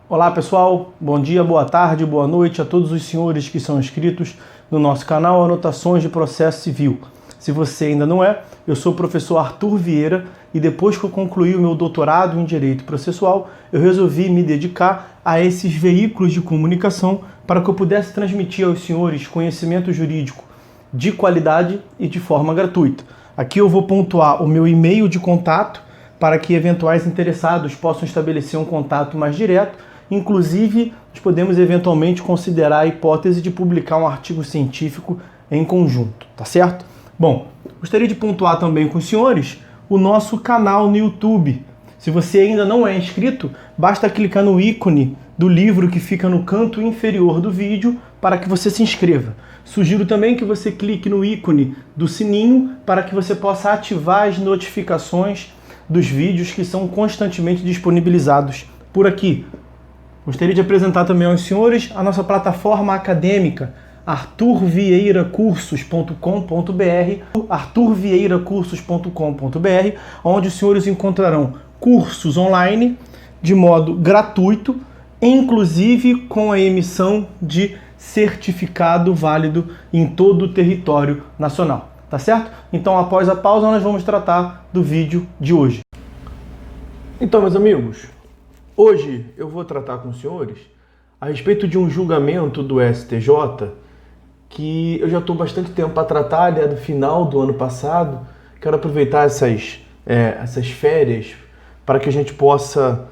Olá pessoal, bom dia, boa tarde, boa noite a todos os senhores que são inscritos no nosso canal Anotações de Processo Civil. Se você ainda não é, eu sou o professor Arthur Vieira e depois que eu concluí o meu doutorado em Direito Processual, eu resolvi me dedicar a esses veículos de comunicação para que eu pudesse transmitir aos senhores conhecimento jurídico de qualidade e de forma gratuita. Aqui eu vou pontuar o meu e-mail de contato para que eventuais interessados possam estabelecer um contato mais direto. Inclusive, nós podemos eventualmente considerar a hipótese de publicar um artigo científico em conjunto, tá certo? Bom, gostaria de pontuar também com os senhores o nosso canal no YouTube. Se você ainda não é inscrito, basta clicar no ícone do livro que fica no canto inferior do vídeo para que você se inscreva. Sugiro também que você clique no ícone do sininho para que você possa ativar as notificações dos vídeos que são constantemente disponibilizados por aqui. Gostaria de apresentar também aos senhores a nossa plataforma acadêmica, arturvieiracursos.com.br, arturvieiracursos.com.br, onde os senhores encontrarão cursos online de modo gratuito, inclusive com a emissão de certificado válido em todo o território nacional. Tá certo? Então, após a pausa, nós vamos tratar do vídeo de hoje. Então, meus amigos, hoje eu vou tratar com os senhores a respeito de um julgamento do STJ que eu já estou bastante tempo para tratar, ele é do final do ano passado. Quero aproveitar essas férias para que a gente possa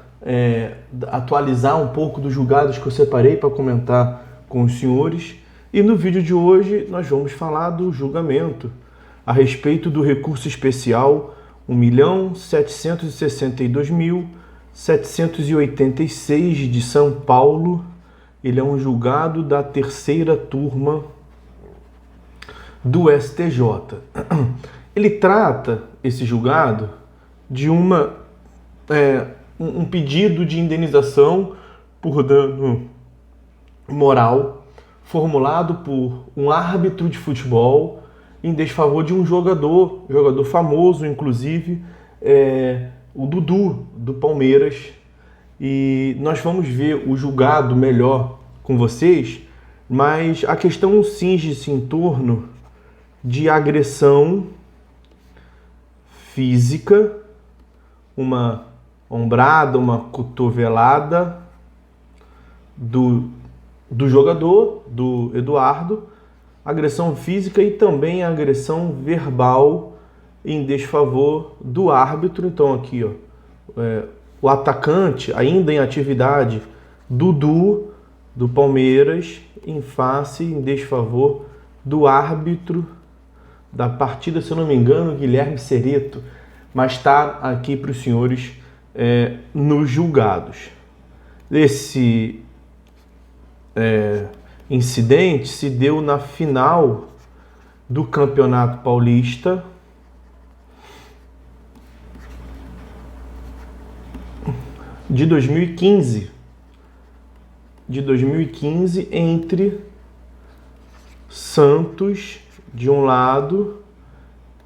atualizar um pouco dos julgados que eu separei para comentar com os senhores. E no vídeo de hoje nós vamos falar do julgamento a respeito do recurso especial 1.762.786 de São Paulo. Ele é um julgado da terceira turma do STJ. Ele trata, esse julgado, de um pedido de indenização por dano moral formulado por um árbitro de futebol em desfavor de um jogador famoso, inclusive, o Dudu, do Palmeiras. E nós vamos ver o julgado melhor com vocês, mas a questão cinge-se em torno de agressão física, uma ombrada, uma cotovelada do jogador, do Eduardo, agressão física e também agressão verbal em desfavor do árbitro. Então aqui, o atacante, ainda em atividade, Dudu, do Palmeiras, em desfavor do árbitro da partida, se eu não me engano, Guilherme Cereto, mas está aqui para os senhores nos julgados. Esse incidente se deu na final do Campeonato Paulista de 2015, entre Santos de um lado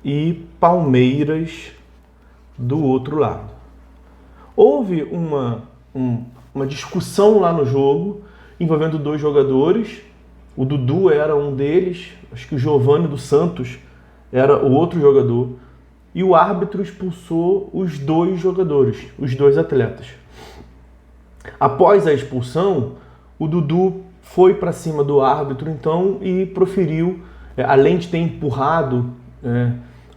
e Palmeiras do outro lado. Houve uma discussão lá no jogo envolvendo dois jogadores. O Dudu era um deles, acho que o Giovani do Santos era o outro jogador, e o árbitro expulsou os dois jogadores, os dois atletas. Após a expulsão, o Dudu foi para cima do árbitro então e proferiu, além de ter empurrado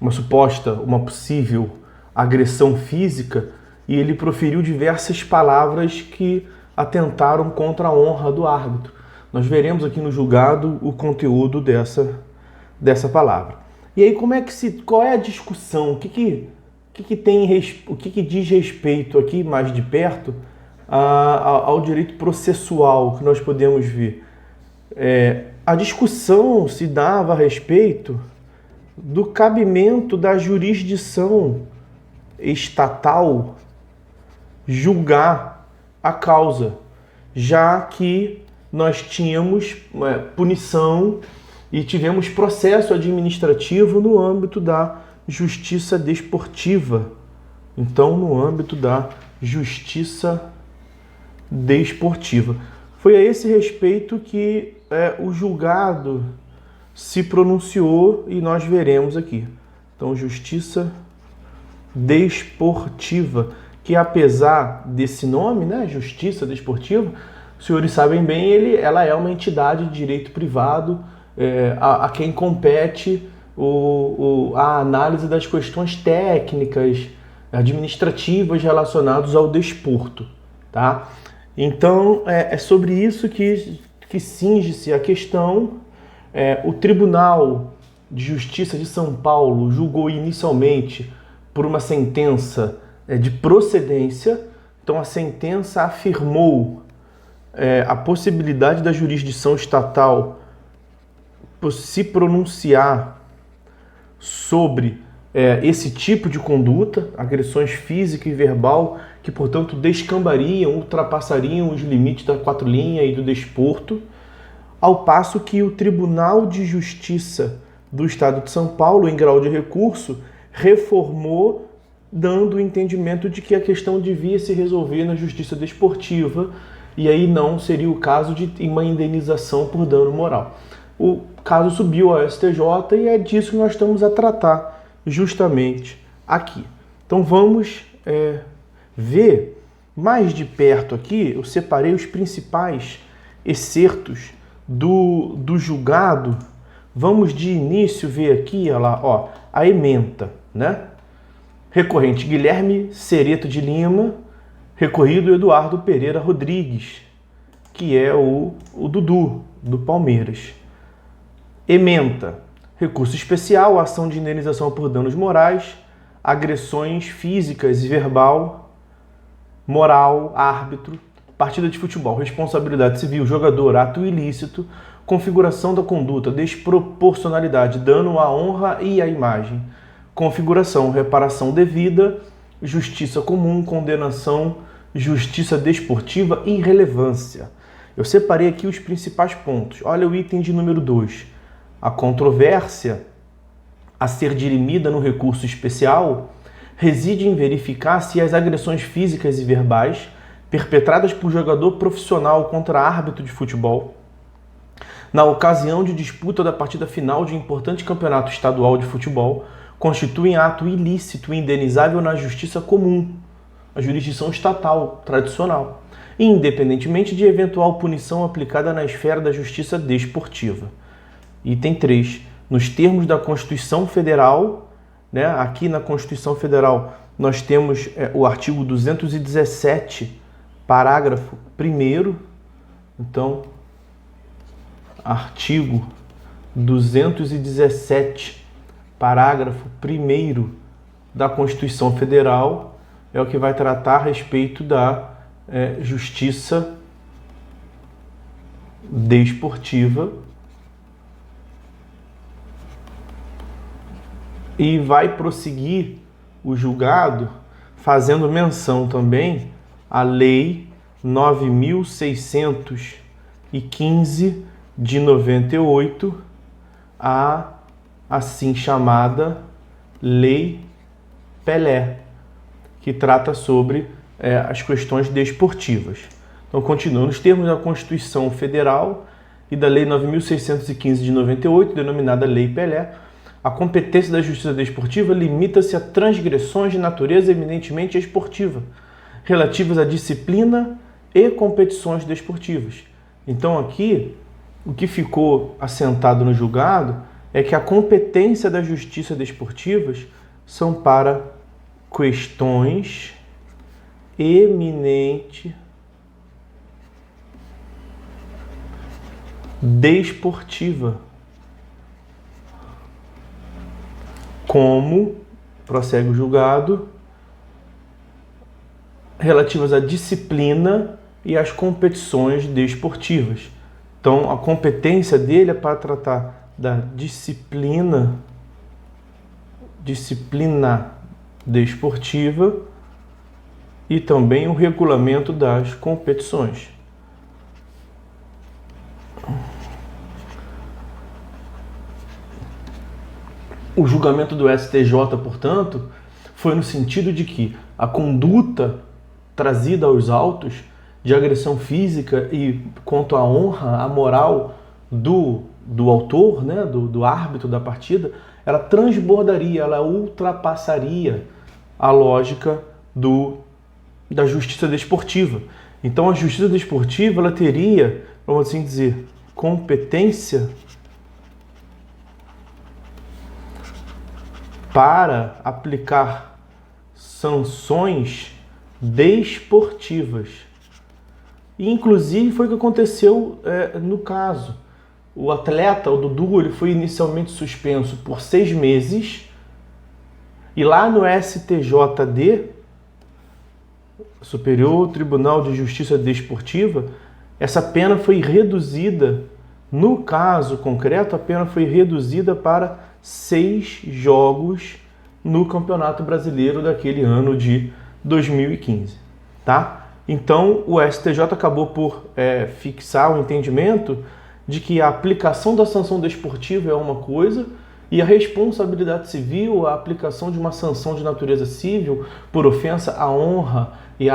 uma possível agressão física, e ele proferiu diversas palavras que atentaram contra a honra do árbitro. Nós veremos aqui no julgado o conteúdo dessa palavra. E aí qual é a discussão? O que diz respeito aqui mais de perto ao direito processual que nós podemos ver? A discussão se dava a respeito do cabimento da jurisdição estatal julgar a causa, já que nós tínhamos punição e tivemos processo administrativo no âmbito da justiça desportiva. Então, no âmbito da justiça desportiva. Foi a esse respeito que o julgado se pronunciou e nós veremos aqui. Então, justiça desportiva, que apesar desse nome, né, justiça desportiva, os senhores sabem bem, ela é uma entidade de direito privado a quem compete a análise das questões técnicas, administrativas relacionadas ao desporto, tá? Então, é sobre isso que cinge-se a questão. O Tribunal de Justiça de São Paulo julgou inicialmente por uma sentença de procedência. Então, a sentença afirmou a possibilidade da jurisdição estatal se pronunciar sobre esse tipo de conduta, agressões física e verbal, que, portanto, descambariam, ultrapassariam os limites da quatro linhas e do desporto, ao passo que o Tribunal de Justiça do Estado de São Paulo, em grau de recurso, reformou, dando o entendimento de que a questão devia se resolver na justiça desportiva, e aí não seria o caso de uma indenização por dano moral. O caso subiu ao STJ e é disso que nós estamos a tratar justamente aqui. Então vamos ver mais de perto aqui. Eu separei os principais excertos do julgado. Vamos de início ver aqui, olha lá, a ementa, né? Recorrente Guilherme Cereto de Lima, recorrido Eduardo Pereira Rodrigues, que é o Dudu, do Palmeiras. Ementa, recurso especial, ação de indenização por danos morais, agressões físicas e verbal, moral, árbitro, partida de futebol, responsabilidade civil, jogador, ato ilícito, configuração da conduta, desproporcionalidade, dano à honra e à imagem, configuração, reparação devida, justiça comum, condenação, justiça desportiva e relevância. Eu separei aqui os principais pontos. Olha o item de número 2. A controvérsia a ser dirimida no recurso especial reside em verificar se as agressões físicas e verbais perpetradas por jogador profissional contra árbitro de futebol, na ocasião de disputa da partida final de importante campeonato estadual de futebol, constituem ato ilícito e indenizável na justiça comum, a jurisdição estatal tradicional, independentemente de eventual punição aplicada na esfera da justiça desportiva. Item 3. Nos termos da Constituição Federal, né, aqui na Constituição Federal nós temos o artigo 217, parágrafo 1º. Então, artigo 217, parágrafo 1º da Constituição Federal é o que vai tratar a respeito da justiça desportiva e vai prosseguir o julgado fazendo menção também à Lei 9.615 de 98, a assim chamada Lei Pelé, que trata sobre as questões desportivas. Então, continuando, nos termos da Constituição Federal e da Lei 9.615 de 98, denominada Lei Pelé, a competência da justiça desportiva limita-se a transgressões de natureza eminentemente esportiva, relativas à disciplina e competições desportivas. Então, aqui, o que ficou assentado no julgado é que a competência da justiça desportivas são para questões eminente desportiva, como, prossegue o julgado, relativas à disciplina e às competições desportivas. Então, a competência dele é para tratar da disciplina desportiva e também o regulamento das competições. O julgamento do STJ, portanto, foi no sentido de que a conduta trazida aos autos de agressão física e quanto à honra, à moral do autor, né, do árbitro da partida, ela transbordaria, ela ultrapassaria a lógica da justiça desportiva. Então a justiça desportiva ela teria, vamos assim dizer, competência para aplicar sanções desportivas. E inclusive foi o que aconteceu no caso. O atleta, o Dudu, ele foi inicialmente suspenso por 6 meses e lá no STJD, Superior Tribunal de Justiça Desportiva, essa pena foi reduzida, no caso concreto, a pena foi reduzida para 6 jogos no Campeonato Brasileiro daquele ano de 2015, tá? Então o STJ acabou por fixar o entendimento de que a aplicação da sanção desportiva é uma coisa e a responsabilidade civil, a aplicação de uma sanção de natureza civil por ofensa à honra e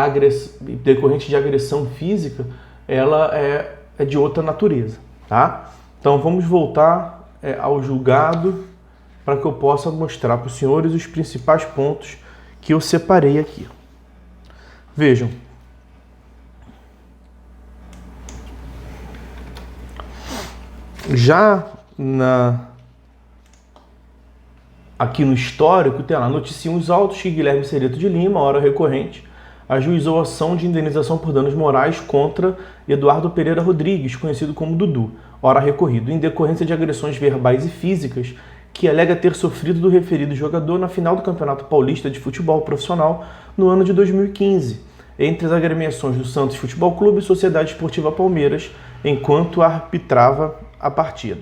decorrente de agressão física, ela é de outra natureza, tá? Então vamos voltar ao julgado para que eu possa mostrar para os senhores os principais pontos que eu separei aqui. Vejam. Já aqui no histórico tem lá, noticiam os autos que Guilherme Cereto de Lima, hora recorrente, ajuizou ação de indenização por danos morais contra Eduardo Pereira Rodrigues, conhecido como Dudu, hora recorrido, em decorrência de agressões verbais e físicas que alega ter sofrido do referido jogador na final do Campeonato Paulista de Futebol Profissional no ano de 2015, entre as agremiações do Santos Futebol Clube e Sociedade Esportiva Palmeiras, enquanto arbitrava a partida.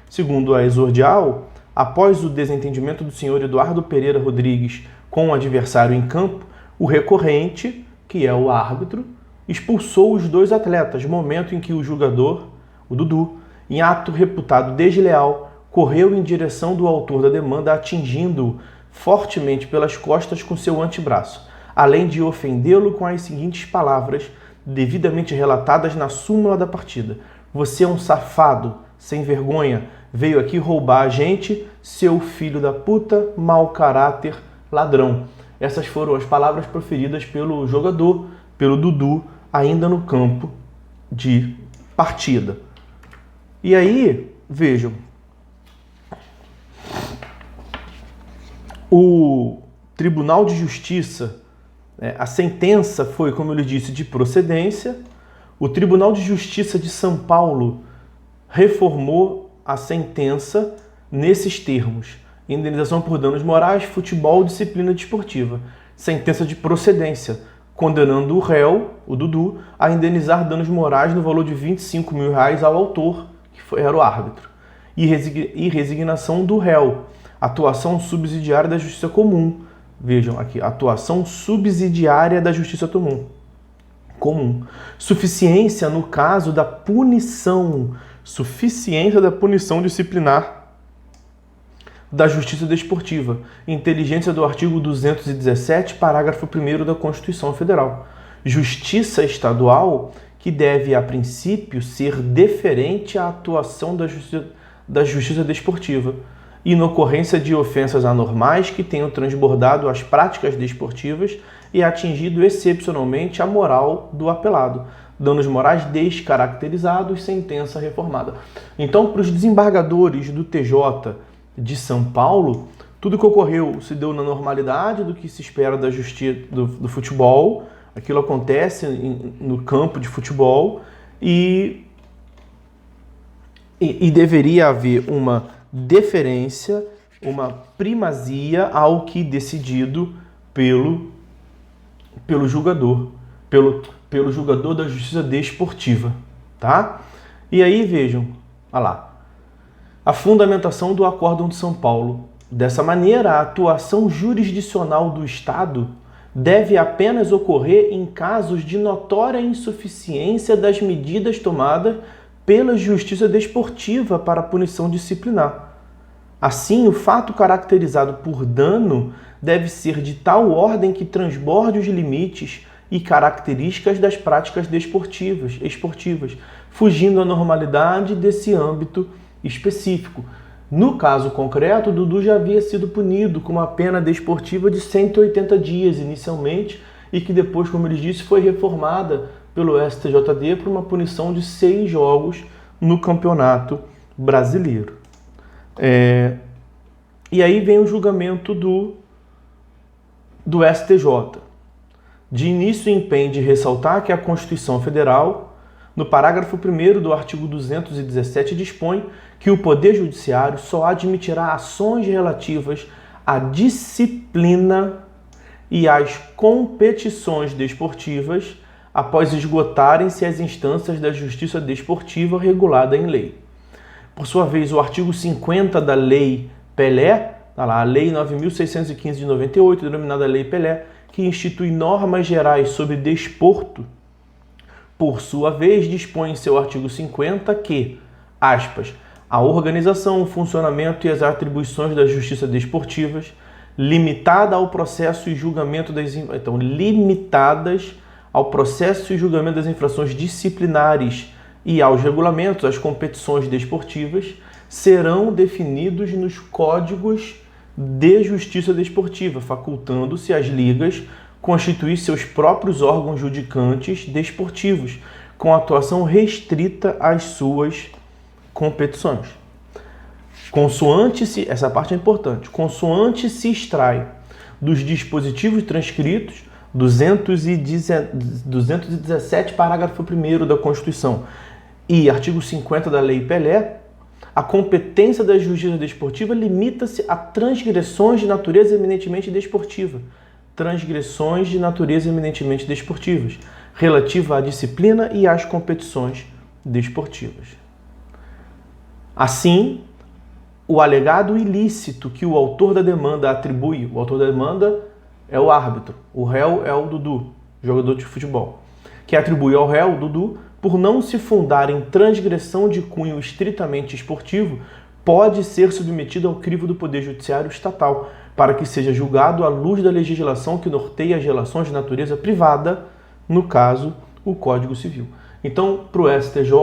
Segundo a exordial, após o desentendimento do senhor Eduardo Pereira Rodrigues com o adversário em campo, o recorrente, que é o árbitro, expulsou os 2 atletas, momento em que o jogador, o Dudu, em ato reputado desleal, correu em direção do autor da demanda, atingindo-o fortemente pelas costas com seu antebraço, além de ofendê-lo com as seguintes palavras, devidamente relatadas na súmula da partida: "Você é um safado, sem vergonha, veio aqui roubar a gente, seu filho da puta, mau caráter, ladrão." Essas foram as palavras proferidas pelo jogador, pelo Dudu, ainda no campo de partida. E aí, vejam, o Tribunal de Justiça, a sentença foi, como eu lhe disse, de procedência. O Tribunal de Justiça de São Paulo reformou a sentença nesses termos: indenização por danos morais, futebol, disciplina desportiva. Sentença de procedência, condenando o réu, o Dudu, a indenizar danos morais no valor de R$25 mil ao autor, que era o árbitro. E resignação do réu, atuação subsidiária da justiça comum. Vejam aqui, atuação subsidiária da justiça comum. Suficiência no caso da punição, suficiência da punição disciplinar da Justiça Desportiva, inteligência do artigo 217, parágrafo 1º da Constituição Federal. Justiça estadual que deve, a princípio, ser deferente à atuação da Justiça Desportiva e na ocorrência de ofensas anormais que tenham transbordado as práticas desportivas e atingido excepcionalmente a moral do apelado. Danos morais descaracterizados, sentença reformada. Então, para os desembargadores do TJ de São Paulo, tudo que ocorreu se deu na normalidade do que se espera da justiça do futebol. Aquilo acontece no campo de futebol e deveria haver uma deferência, uma primazia ao que decidido pelo julgador, pelo julgador da Justiça Desportiva, tá? E aí vejam, olha lá, a fundamentação do Acórdão de São Paulo. Dessa maneira, a atuação jurisdicional do Estado deve apenas ocorrer em casos de notória insuficiência das medidas tomadas pela Justiça Desportiva para a punição disciplinar. Assim, o fato caracterizado por dano deve ser de tal ordem que transborde os limites e características das práticas esportivas, fugindo à normalidade desse âmbito específico. No caso concreto, Dudu já havia sido punido com uma pena desportiva de 180 dias inicialmente e que depois, como ele disse, foi reformada pelo STJD para uma punição de 6 jogos no Campeonato Brasileiro. E aí vem o julgamento do STJ. De início, impende ressaltar que a Constituição Federal, no parágrafo 1º do artigo 217, dispõe que o Poder Judiciário só admitirá ações relativas à disciplina e às competições desportivas após esgotarem-se as instâncias da Justiça Desportiva regulada em lei. Por sua vez, o artigo 50 da Lei Pelé, a Lei 9.615 de 98, denominada Lei Pelé, que institui normas gerais sobre desporto, por sua vez, dispõe em seu artigo 50 que, aspas, a organização, o funcionamento e as atribuições da justiça desportivas, limitadas ao processo e julgamento das infrações disciplinares e aos regulamentos, as competições desportivas, serão definidos nos códigos de justiça desportiva, facultando-se às ligas constituir seus próprios órgãos judicantes desportivos, com atuação restrita às suas competições. Consoante-se, essa parte é importante, consoante se extrai dos dispositivos transcritos 217, parágrafo 1º da Constituição e artigo 50 da Lei Pelé, a competência da justiça desportiva limita-se a transgressões de natureza eminentemente desportiva, relativa à disciplina e às competições desportivas. Assim, o alegado ilícito que o autor da demanda atribui, o autor da demanda é o árbitro, o réu é o Dudu, jogador de futebol, que atribui ao réu, Dudu, por não se fundar em transgressão de cunho estritamente esportivo, pode ser submetido ao crivo do Poder Judiciário Estatal, para que seja julgado à luz da legislação que norteia as relações de natureza privada, no caso, o Código Civil. Então, para o STJ,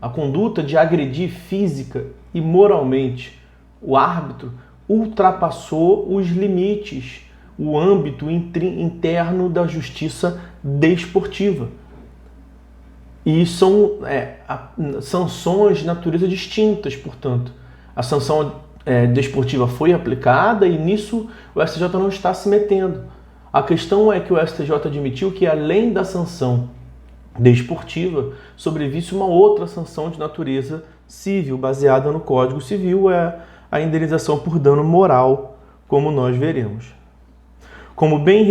a conduta de agredir física e moralmente o árbitro ultrapassou os limites, o âmbito interno da justiça desportiva. E são sanções de natureza distintas, portanto. A sanção desportiva foi aplicada e nisso o STJ não está se metendo. A questão é que o STJ admitiu que, além da sanção desportiva, sobrevisse uma outra sanção de natureza civil, baseada no Código Civil, a indenização por dano moral, como nós veremos. Como bem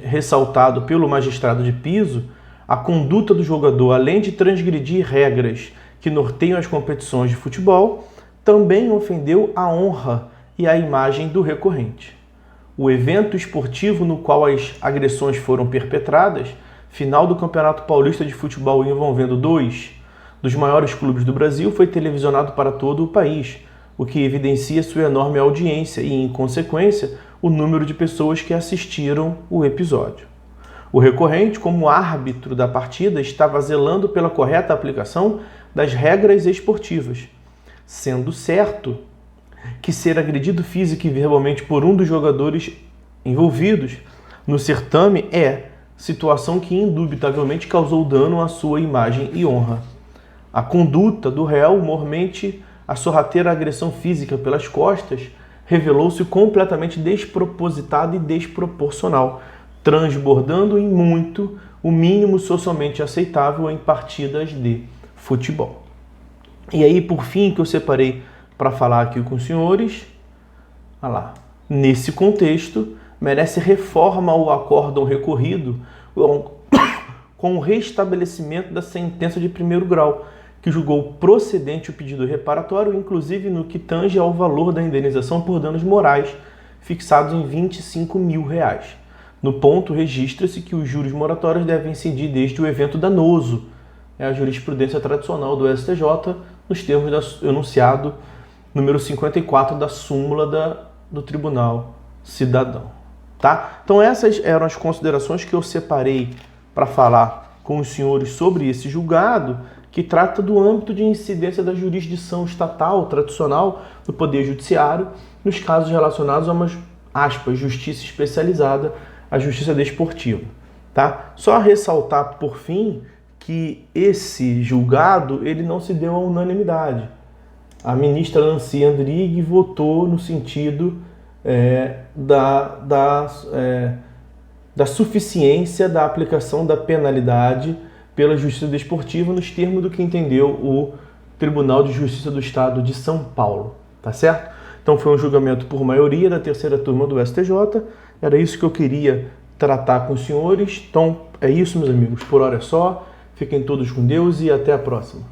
ressaltado pelo magistrado de piso, a conduta do jogador, além de transgredir regras que norteiam as competições de futebol, também ofendeu a honra e a imagem do recorrente. O evento esportivo no qual as agressões foram perpetradas, final do Campeonato Paulista de Futebol envolvendo 2 dos maiores clubes do Brasil, foi televisionado para todo o país, o que evidencia sua enorme audiência e, em consequência, o número de pessoas que assistiram o episódio. O recorrente, como árbitro da partida, estava zelando pela correta aplicação das regras esportivas, sendo certo que ser agredido física e verbalmente por um dos jogadores envolvidos no certame é situação que indubitavelmente causou dano à sua imagem e honra. A conduta do réu, mormente a sorrateira agressão física pelas costas, revelou-se completamente despropositada e desproporcional, transbordando em muito o mínimo socialmente aceitável em partidas de futebol. E aí, por fim, que eu separei para falar aqui com os senhores, nesse contexto, merece reforma o acórdão recorrido com o restabelecimento da sentença de primeiro grau, que julgou procedente o pedido reparatório, inclusive no que tange ao valor da indenização por danos morais, fixados em R$25 mil. No ponto, registra-se que os juros moratórios devem incidir desde o evento danoso. É a jurisprudência tradicional do STJ, nos termos do enunciado número 54 da súmula do Tribunal Cidadão. tá? Então essas eram as considerações que eu separei para falar com os senhores sobre esse julgado, que trata do âmbito de incidência da jurisdição estatal tradicional do Poder Judiciário nos casos relacionados a uma, aspas, justiça especializada, a justiça desportiva. Tá? Só ressaltar, por fim, que esse julgado ele não se deu à unanimidade. A ministra Nancy Andrighi votou no sentido da suficiência da aplicação da penalidade pela justiça desportiva nos termos do que entendeu o Tribunal de Justiça do Estado de São Paulo. Tá certo? Então foi um julgamento por maioria da terceira turma do STJ. Era isso que eu queria tratar com os senhores. Então é isso, meus amigos. Por hora é só. Fiquem todos com Deus e até a próxima.